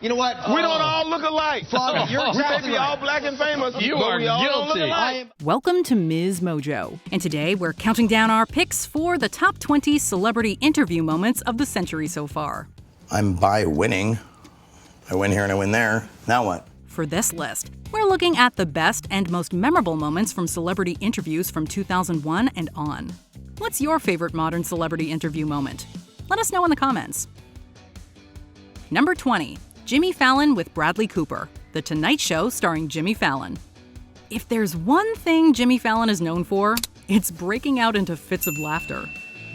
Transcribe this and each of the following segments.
You know what? We don't all look alike. Father, you're We may exactly be right. all black and famous, You but are we all don't look guilty. alike. Welcome to MsMojo, and today we're counting down our picks for the top 20 celebrity interview moments of the century so far. I'm by winning. I win here and I win there. Now what? For this list, we're looking at the best and most memorable moments from celebrity interviews from 2001 and on. What's your favorite modern celebrity interview moment? Let us know in the comments. Number 20. Jimmy Fallon with Bradley Cooper, The Tonight Show starring Jimmy Fallon. If there's one thing Jimmy Fallon is known for, it's breaking out into fits of laughter.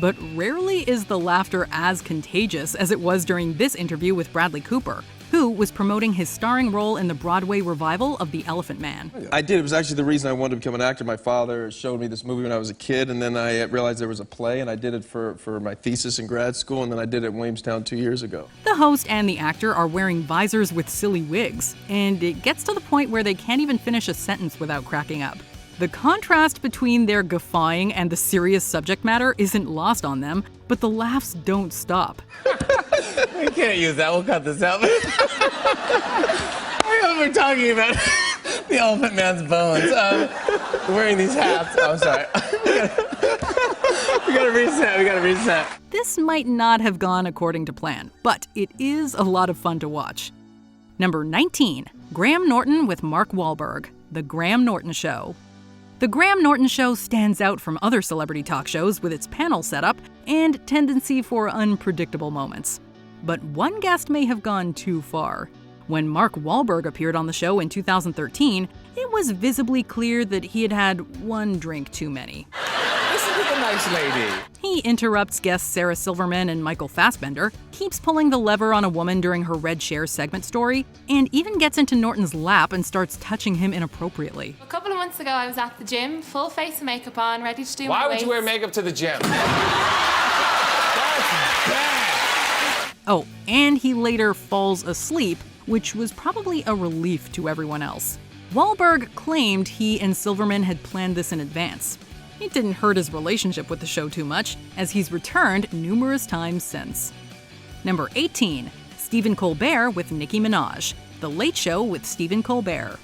But rarely is the laughter as contagious as it was during this interview with Bradley Cooper, who was promoting his starring role in the Broadway revival of The Elephant Man. I did. It was actually the reason I wanted to become an actor. My father showed me this movie when I was a kid, and then I realized there was a play, and I did it for my thesis in grad school, and then I did it in Williamstown 2 years ago. The host and the actor are wearing visors with silly wigs, and it gets to the point where they can't even finish a sentence without cracking up. The contrast between their guffawing and the serious subject matter isn't lost on them, but the laughs don't stop. We can't use that. We'll cut this out. I know we're talking about the Elephant Man's bones. Wearing these hats. Oh, sorry. We gotta reset. This might not have gone according to plan, but it is a lot of fun to watch. Number 19. Graham Norton with Mark Wahlberg, The Graham Norton Show. The Graham Norton Show stands out from other celebrity talk shows with its panel setup and tendency for unpredictable moments. But one guest may have gone too far. When Mark Wahlberg appeared on the show in 2013, it was visibly clear that he had had one drink too many. Listen to the nice lady. He interrupts guests Sarah Silverman and Michael Fassbender, keeps pulling the lever on a woman during her Red Share segment story, and even gets into Norton's lap and starts touching him inappropriately. A couple of months ago, I was at the gym, full face of makeup on, ready to do my Why would weights. you wear makeup to the gym? Oh, and he later falls asleep, which was probably a relief to everyone else. Wahlberg claimed he and Silverman had planned this in advance. It didn't hurt his relationship with the show too much, as he's returned numerous times since. Number 18. Stephen Colbert with Nicki Minaj, The Late Show with Stephen Colbert.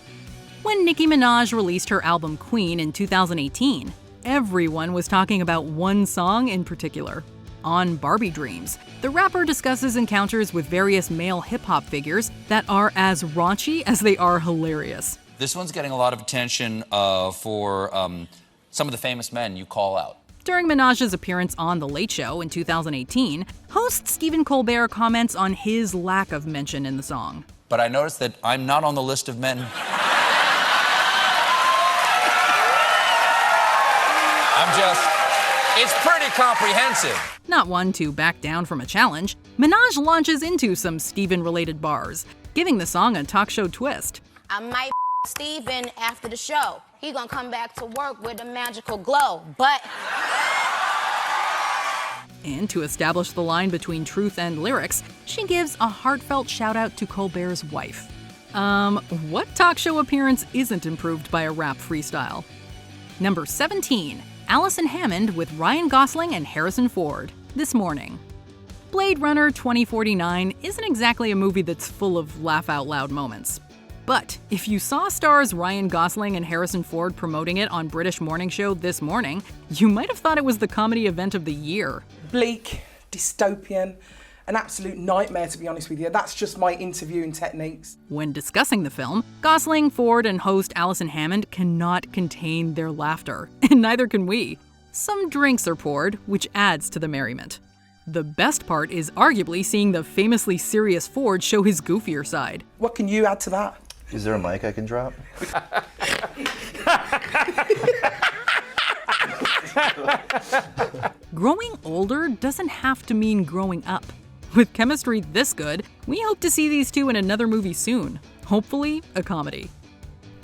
When Nicki Minaj released her album Queen in 2018, everyone was talking about one song in particular. On Barbie Dreams, the rapper discusses encounters with various male hip-hop figures that are as raunchy as they are hilarious. This one's getting a lot of attention for some of the famous men you call out. During Minaj's appearance on The Late Show in 2018, host Stephen Colbert comments on his lack of mention in the song. But I noticed that I'm not on the list of men. It's pretty comprehensive. Not one to back down from a challenge, Minaj launches into some Stephen-related bars, giving the song a talk show twist. I might Steven after the show. He gonna come back to work with a magical glow, but... And to establish the line between truth and lyrics, she gives a heartfelt shout-out to Colbert's wife. What talk show appearance isn't improved by a rap freestyle? Number 17. Allison Hammond with Ryan Gosling and Harrison Ford, This Morning. Blade Runner 2049 isn't exactly a movie that's full of laugh-out-loud moments. But if you saw stars Ryan Gosling and Harrison Ford promoting it on British morning show This Morning, you might have thought it was the comedy event of the year. Bleak, dystopian, an absolute nightmare, to be honest with you. That's just my interviewing techniques. When discussing the film, Gosling, Ford, and host Allison Hammond cannot contain their laughter, and neither can we. Some drinks are poured, which adds to the merriment. The best part is arguably seeing the famously serious Ford show his goofier side. What can you add to that? Is there a mic I can drop? Growing older doesn't have to mean growing up. With chemistry this good, we hope to see these two in another movie soon. Hopefully, a comedy.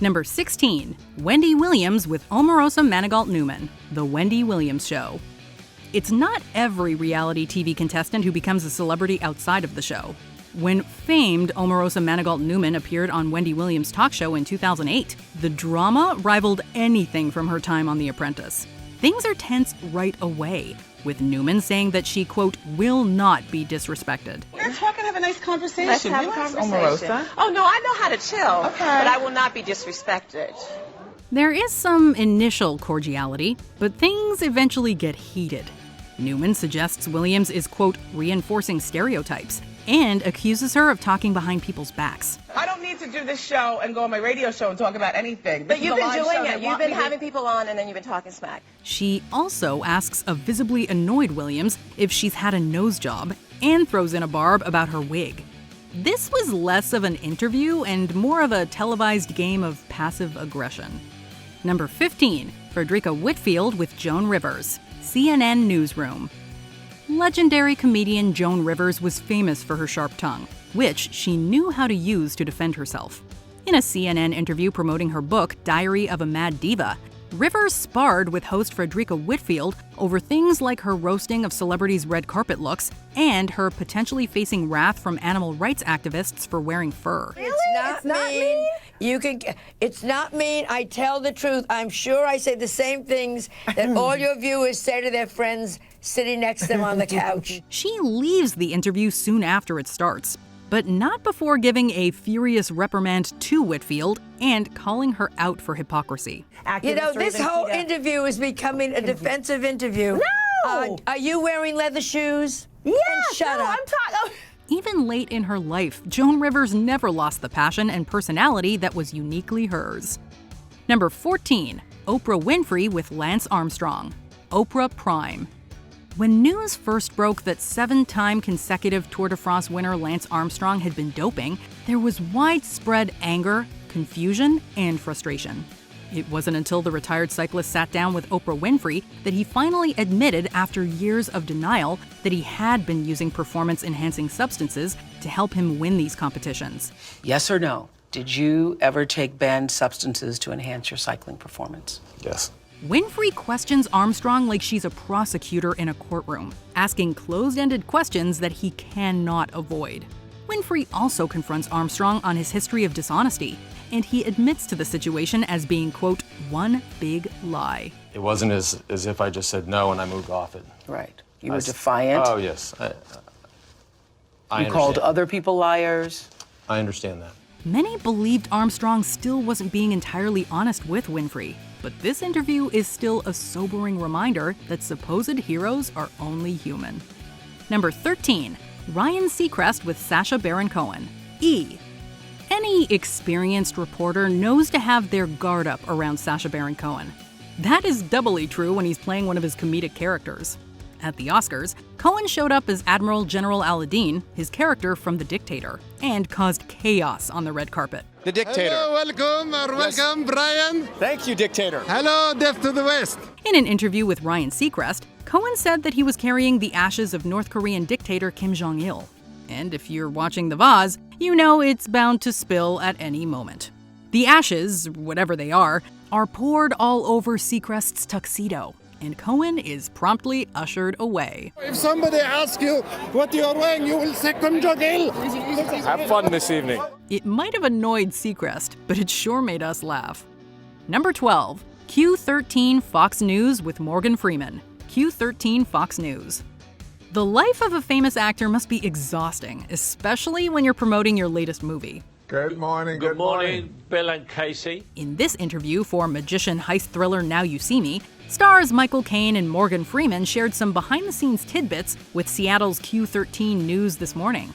Number 16. Wendy Williams with Omarosa Manigault Newman, The Wendy Williams Show. It's not every reality TV contestant who becomes a celebrity outside of the show. When famed Omarosa Manigault Newman appeared on Wendy Williams' talk show in 2008, the drama rivaled anything from her time on The Apprentice. Things are tense right away, with Newman saying that she, quote, will not be disrespected. We're talking, have a nice conversation. Let's have a conversation. Oh, no, I know how to chill, but I will not be disrespected. There is some initial cordiality, but things eventually get heated. Newman suggests Williams is, quote, reinforcing stereotypes, and accuses her of talking behind people's backs. I don't need to do this show and go on my radio show and talk about anything. But you've been doing it. You've been having people on and then you've been talking smack. She also asks a visibly annoyed Williams if she's had a nose job, and throws in a barb about her wig. This was less of an interview and more of a televised game of passive aggression. Number 15, Frederica Whitfield with Joan Rivers, CNN Newsroom. Legendary comedian Joan Rivers was famous for her sharp tongue, which she knew how to use to defend herself. In a CNN interview promoting her book, Diary of a Mad Diva, Rivers sparred with host Frederica Whitfield over things like her roasting of celebrities' red carpet looks and her potentially facing wrath from animal rights activists for wearing fur. Really? It's not mean. It's not mean. I tell the truth. I'm sure I say the same things that all your viewers say to their friends sitting next to them on the couch. She leaves the interview soon after it starts, but not before giving a furious reprimand to Whitfield and calling her out for hypocrisy. You know, this whole interview is becoming a defensive interview. No! Are you wearing leather shoes? Yes! Shut up. I'm talking. Even late in her life, Joan Rivers never lost the passion and personality that was uniquely hers. Number 14, Oprah Winfrey with Lance Armstrong, Oprah Prime. When news first broke that 7-time consecutive Tour de France winner Lance Armstrong had been doping, there was widespread anger, confusion, and frustration. It wasn't until the retired cyclist sat down with Oprah Winfrey that he finally admitted, after years of denial, that he had been using performance-enhancing substances to help him win these competitions. Yes or no? Did you ever take banned substances to enhance your cycling performance? Yes. Winfrey questions Armstrong like she's a prosecutor in a courtroom, asking closed-ended questions that he cannot avoid. Winfrey also confronts Armstrong on his history of dishonesty, and he admits to the situation as being, quote, one big lie. It wasn't as if I just said no and I moved off it. Right. You were defiant. Oh, yes. I You called other people liars. I understand that. Many believed Armstrong still wasn't being entirely honest with Winfrey, but this interview is still a sobering reminder that supposed heroes are only human. Number 13, Ryan Seacrest with Sacha Baron Cohen, E! Any experienced reporter knows to have their guard up around Sacha Baron Cohen. That is doubly true when he's playing one of his comedic characters. At the Oscars, Cohen showed up as Admiral General Aladdin, his character from The Dictator, and caused chaos on the red carpet. The Dictator. Hello, welcome, Brian. Thank you, Dictator. Hello, Deaf to the West. In an interview with Ryan Seacrest, Cohen said that he was carrying the ashes of North Korean dictator Kim Jong-il. And if you're watching the vase, you know it's bound to spill at any moment. The ashes, whatever they are poured all over Seacrest's tuxedo, and Cohen is promptly ushered away. If somebody asks you what you're wearing, you will say Kim Jong-il. Have fun this evening. It might have annoyed Seacrest, but it sure made us laugh. Number 12, Q13 Fox News with Morgan Freeman, Q13 Fox News. The life of a famous actor must be exhausting, especially when you're promoting your latest movie. Good morning. Good morning, Bill and Casey. In this interview for magician heist thriller Now You See Me, stars Michael Caine and Morgan Freeman shared some behind-the-scenes tidbits with Seattle's Q13 News this morning.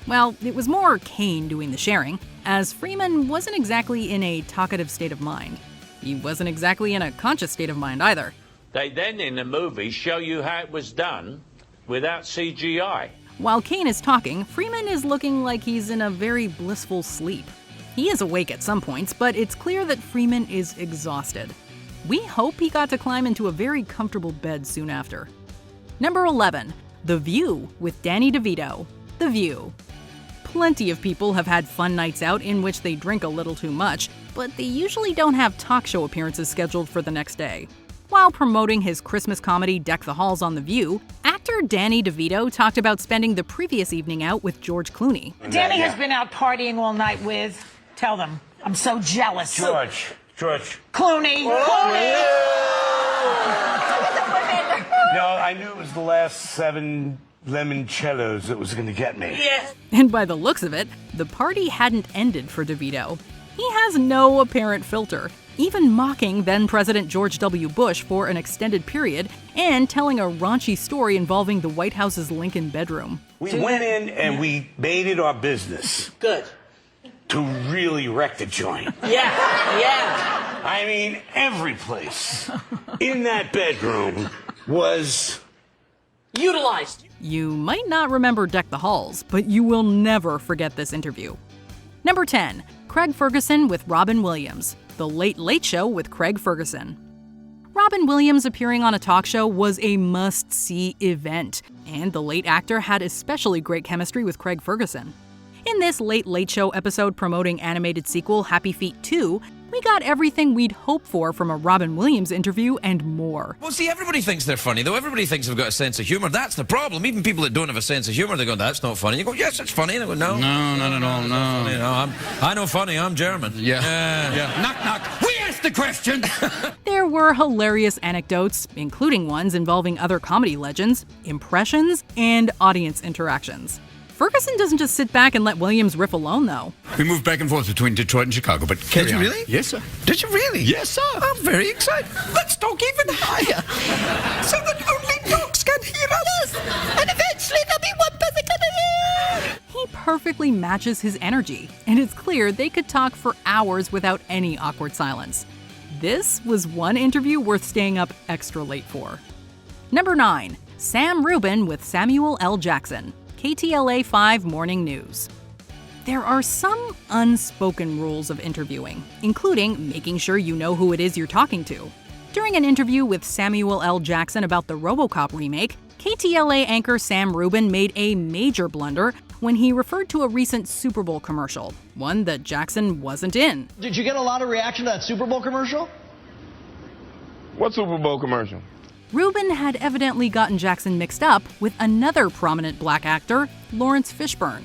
Well, it was more Caine doing the sharing, as Freeman wasn't exactly in a talkative state of mind. He wasn't exactly in a conscious state of mind either. They then, in the movie, show you how it was done without CGI. While Caine is talking, Freeman is looking like he's in a very blissful sleep. He is awake at some points, but it's clear that Freeman is exhausted. We hope he got to climb into a very comfortable bed soon after. Number 11, The View with Danny DeVito, The View. Plenty of people have had fun nights out in which they drink a little too much, but they usually don't have talk show appearances scheduled for the next day. While promoting his Christmas comedy Deck the Halls on The View, actor Danny DeVito talked about spending the previous evening out with George Clooney. Danny has been out partying all night with, tell them, I'm so jealous. George. Clooney. Clooney. No, I knew it was the last 7 limoncellos that was going to get me. Yeah. And by the looks of it, the party hadn't ended for DeVito. He has no apparent filter, even mocking then-President George W. Bush for an extended period and telling a raunchy story involving the White House's Lincoln bedroom. We went in and we made it our business. Good. To really wreck the joint. Yeah. I mean, every place in that bedroom was utilized. You might not remember Deck the Halls, but you will never forget this interview. Number 10, Craig Ferguson with Robin Williams. The Late Late Show with Craig Ferguson. Robin Williams appearing on a talk show was a must-see event, and the late actor had especially great chemistry with Craig Ferguson. In this Late Late Show episode promoting animated sequel Happy Feet 2, we got everything we'd hope for from a Robin Williams interview and more. Well, see, everybody thinks they're funny, though. Everybody thinks they've got a sense of humor. That's the problem. Even people that don't have a sense of humor, they go, that's not funny. You go, yes, it's funny. And they go, no. No, not at all, no. Funny. No, I know funny. I'm German. Yeah. Knock, knock. We asked the question. There were hilarious anecdotes, including ones involving other comedy legends, impressions, and audience interactions. Ferguson doesn't just sit back and let Williams riff alone, though. We moved back and forth between Detroit and Chicago, but Did you really? Yes, sir. Did you really? Yes, sir. I'm very excited. Let's talk even higher, so that only dogs can hear us. And eventually there'll be one person can hear. He perfectly matches his energy, and it's clear they could talk for hours without any awkward silence. This was one interview worth staying up extra late for. Number 9, Sam Rubin with Samuel L. Jackson. KTLA 5 Morning News. There are some unspoken rules of interviewing, including making sure you know who it is you're talking to. During an interview with Samuel L. Jackson about the RoboCop remake, KTLA anchor Sam Rubin made a major blunder when he referred to a recent Super Bowl commercial, one that Jackson wasn't in. Did you get a lot of reaction to that Super Bowl commercial? What Super Bowl commercial? Rubin had evidently gotten Jackson mixed up with another prominent black actor, Lawrence Fishburne.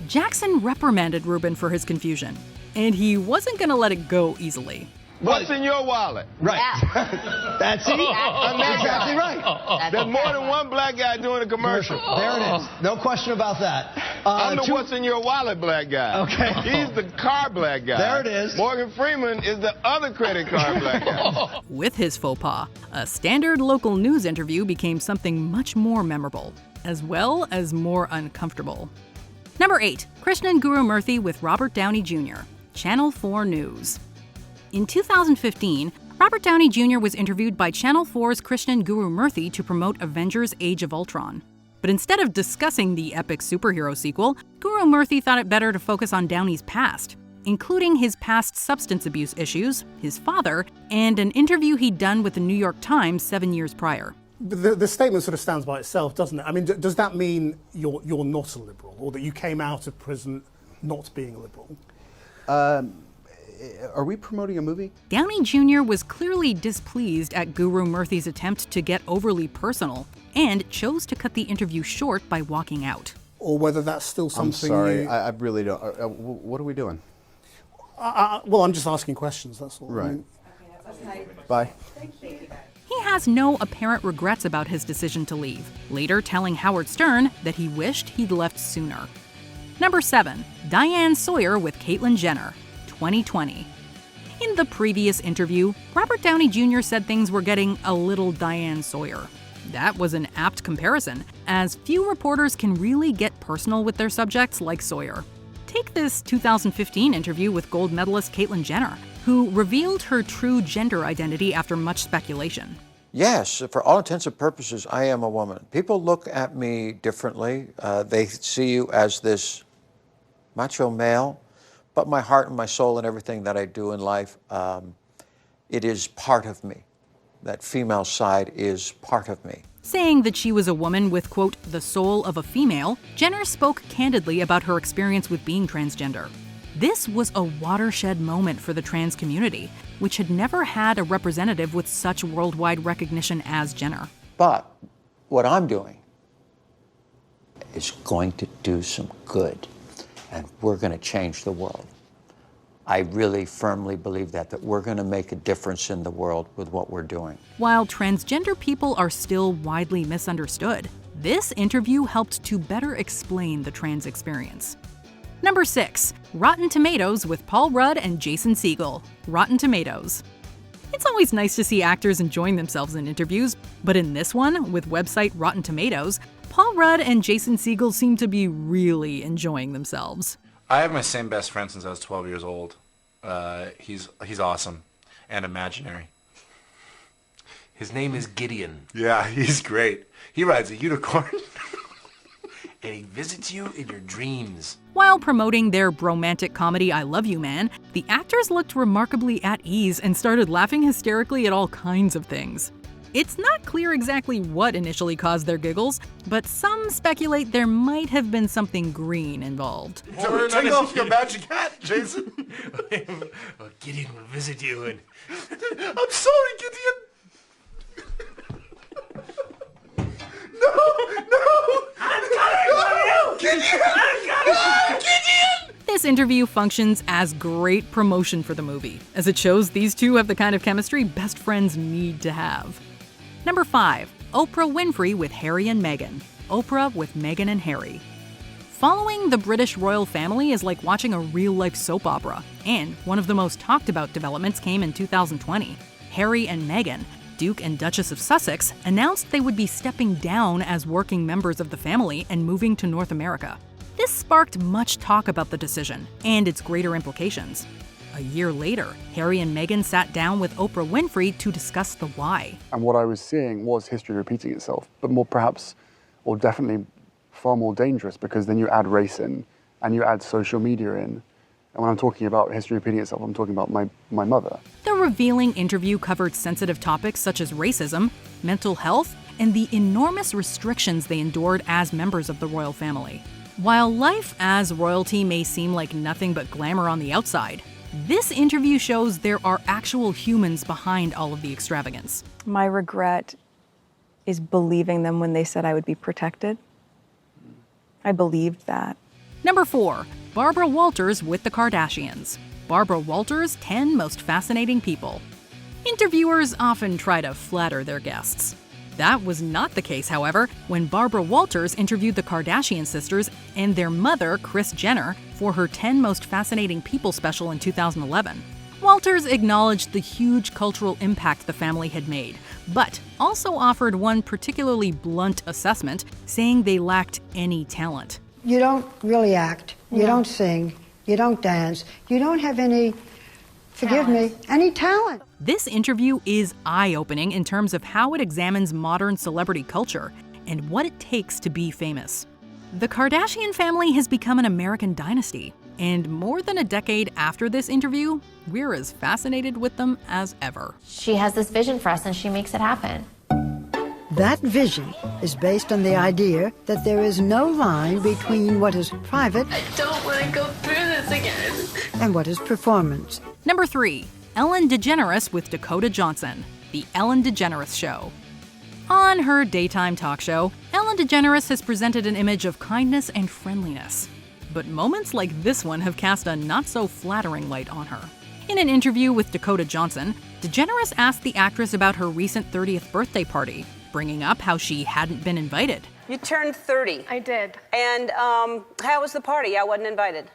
Jackson reprimanded Rubin for his confusion, and he wasn't going to let it go easily. What's in your wallet? Right. Yeah. That's it. That's exactly right. There's more than one black guy doing a commercial. There it is. No question about that. I'm the what's in your wallet black guy. Okay. He's the car black guy. There it is. Morgan Freeman is the other credit card black guy. With his faux pas, a standard local news interview became something much more memorable, as well as more uncomfortable. Number 8, Krishnan Gurumurthy with Robert Downey Jr., Channel 4 News. In 2015, Robert Downey Jr. was interviewed by Channel 4's Krishnan Gurumurthy to promote Avengers Age of Ultron. But instead of discussing the epic superhero sequel, Gurumurthy thought it better to focus on Downey's past, including his past substance abuse issues, his father, and an interview he'd done with the New York Times 7 years prior. The statement sort of stands by itself, doesn't it? I mean, does that mean you're not a liberal, or that you came out of prison not being a liberal? Are we promoting a movie? Downey Jr. was clearly displeased at Gurumurthy's attempt to get overly personal and chose to cut the interview short by walking out. Or whether that's still something. I'm sorry, I really don't. What are we doing? Well, I'm just asking questions, that's all. Right. I mean, Bye. He has no apparent regrets about his decision to leave, later telling Howard Stern that he wished he'd left sooner. Number 7, Diane Sawyer with Caitlyn Jenner, 2020. In the previous interview, Robert Downey Jr. said things were getting a little Diane Sawyer. That was an apt comparison, as few reporters can really get personal with their subjects like Sawyer. Take this 2015 interview with gold medalist Caitlyn Jenner, who revealed her true gender identity after much speculation. Yes, for all intents and purposes, I am a woman. People look at me differently. They see you as this macho male, but my heart and my soul and everything that I do in life, it is part of me. That female side is part of me. Saying that she was a woman with, quote, the soul of a female, Jenner spoke candidly about her experience with being transgender. This was a watershed moment for the trans community, which had never had a representative with such worldwide recognition as Jenner. But what I'm doing is going to do some good, and we're going to change the world. I really firmly believe that we're going to make a difference in the world with what we're doing. While transgender people are still widely misunderstood, this interview helped to better explain the trans experience. Number 6, Rotten Tomatoes with Paul Rudd and Jason Segel. Rotten Tomatoes. It's always nice to see actors enjoying themselves in interviews, but in this one, with website Rotten Tomatoes, Paul Rudd and Jason Segel seem to be really enjoying themselves. I have my same best friend since I was 12 years old. He's awesome and imaginary. His name is Gideon. Yeah, he's great. He rides a unicorn. And he visits you in your dreams. While promoting their bromantic comedy I Love You Man, the actors looked remarkably at ease and started laughing hysterically at all kinds of things. It's not clear exactly what initially caused their giggles, but some speculate there might have been something green involved. So take off your magic hat, Jason. Gideon will visit you and... I'm sorry, Gideon. This interview functions as great promotion for the movie, as it shows these two have the kind of chemistry best friends need to have. Number 5, Oprah Winfrey with Harry and Meghan. Oprah with Meghan and Harry. Following the British royal family is like watching a real-life soap opera, and one of the most talked about developments came in 2020. Harry and Meghan, Duke and Duchess of Sussex, announced they would be stepping down as working members of the family and moving to North America. This sparked much talk about the decision and its greater implications. A year later, Harry and Meghan sat down with Oprah Winfrey to discuss the why. And what I was seeing was history repeating itself, but more perhaps, or definitely far more dangerous, because then you add race in and you add social media in. And when I'm talking about history repeating itself, I'm talking about my mother. The revealing interview covered sensitive topics such as racism, mental health, and the enormous restrictions they endured as members of the royal family. While life as royalty may seem like nothing but glamour on the outside, this interview shows there are actual humans behind all of the extravagance. My regret is believing them when they said I would be protected. I believed that. Number 4, Barbara Walters with the Kardashians. Barbara Walters' 10 Most Fascinating People. Interviewers often try to flatter their guests. That was not the case, however, when Barbara Walters interviewed the Kardashian sisters and their mother, Kris Jenner, for her 10 Most Fascinating People special in 2011. Walters acknowledged the huge cultural impact the family had made, but also offered one particularly blunt assessment, saying they lacked any talent. You don't really act, you don't sing, you don't dance, you don't have any, forgive me, any talent. This interview is eye-opening in terms of how it examines modern celebrity culture and what it takes to be famous. The Kardashian family has become an American dynasty, and more than a decade after this interview, we're as fascinated with them as ever. She has this vision for us and she makes it happen. That vision is based on the idea that there is no line between what is private I don't want to go through this again. and what is performance. Number 3, Ellen DeGeneres with Dakota Johnson, The Ellen DeGeneres Show. On her daytime talk show, Ellen DeGeneres has presented an image of kindness and friendliness. But moments like this one have cast a not-so-flattering light on her. In an interview with Dakota Johnson, DeGeneres asked the actress about her recent 30th birthday party, bringing up how she hadn't been invited. You turned 30. I did. And how was the party? I wasn't invited.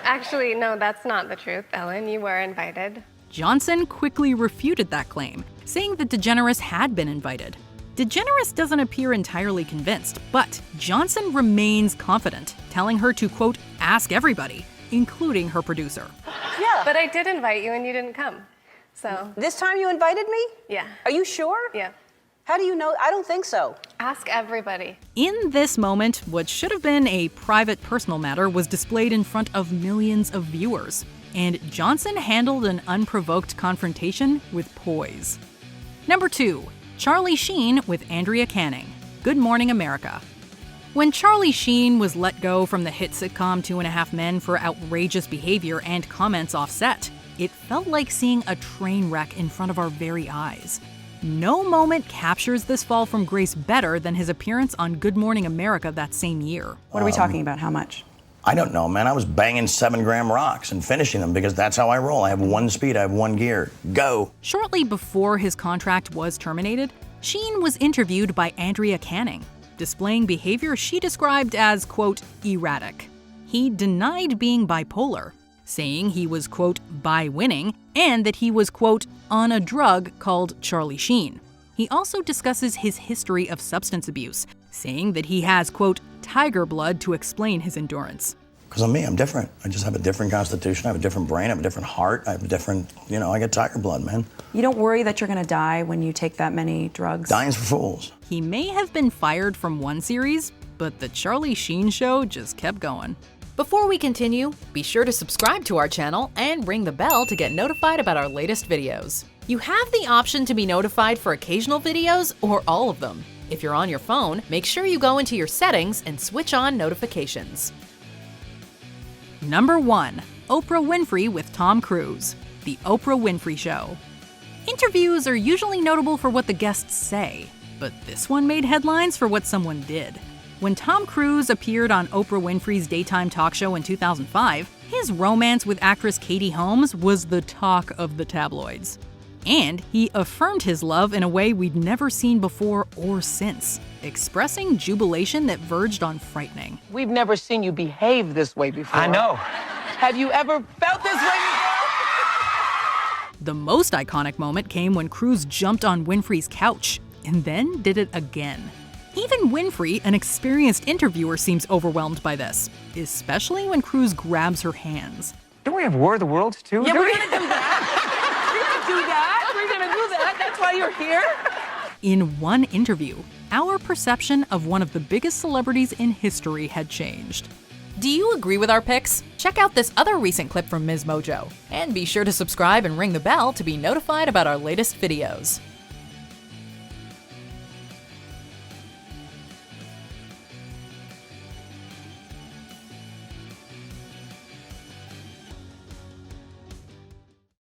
Actually, no, that's not the truth, Ellen. You were invited. Johnson quickly refuted that claim, saying that DeGeneres had been invited. DeGeneres doesn't appear entirely convinced, but Johnson remains confident, telling her to, quote, ask everybody, including her producer. Yeah. But I did invite you and you didn't come, so. This time you invited me? Yeah. Are you sure? Yeah. How do you know? I don't think so. Ask everybody. In this moment, what should have been a private personal matter was displayed in front of millions of viewers, and Johnson handled an unprovoked confrontation with poise. Number 2, Charlie Sheen with Andrea Canning, Good Morning America. When Charlie Sheen was let go from the hit sitcom 2.5 Men for outrageous behavior and comments off set, it felt like seeing a train wreck in front of our very eyes. No moment captures this fall from grace better than his appearance on Good Morning America that same year. What are we talking about? How much? I don't know, man. I was banging 7-gram rocks and finishing them because that's how I roll. I have one speed, I have one gear. Go. Shortly before his contract was terminated, Sheen was interviewed by Andrea Canning, displaying behavior she described as, quote, erratic. He denied being bipolar, saying he was, quote, bi-winning, and that he was, quote, on a drug called Charlie Sheen. He also discusses his history of substance abuse, saying that he has, quote, tiger blood to explain his endurance. Because I'm me, I'm different. I just have a different constitution, I have a different brain, I have a different heart, I have a different, I get tiger blood, man. You don't worry that you're gonna die when you take that many drugs? Dying's for fools. He may have been fired from one series, but the Charlie Sheen show just kept going. Before we continue, be sure to subscribe to our channel and ring the bell to get notified about our latest videos. You have the option to be notified for occasional videos or all of them. If you're on your phone, make sure you go into your settings and switch on notifications. Number 1. Oprah Winfrey with Tom Cruise. The Oprah Winfrey Show. Interviews are usually notable for what the guests say, but this one made headlines for what someone did. When Tom Cruise appeared on Oprah Winfrey's daytime talk show in 2005, his romance with actress Katie Holmes was the talk of the tabloids. And he affirmed his love in a way we'd never seen before or since, expressing jubilation that verged on frightening. We've never seen you behave this way before. I know. Have you ever felt this way before? The most iconic moment came when Cruise jumped on Winfrey's couch, and then did it again. Even Winfrey, an experienced interviewer, seems overwhelmed by this, especially when Cruise grabs her hands. Don't we have War of the Worlds too? Yeah, we're gonna do that. We're gonna do that. That's why you're here. In one interview, our perception of one of the biggest celebrities in history had changed. Do you agree with our picks? Check out this other recent clip from MsMojo, and be sure to subscribe and ring the bell to be notified about our latest videos.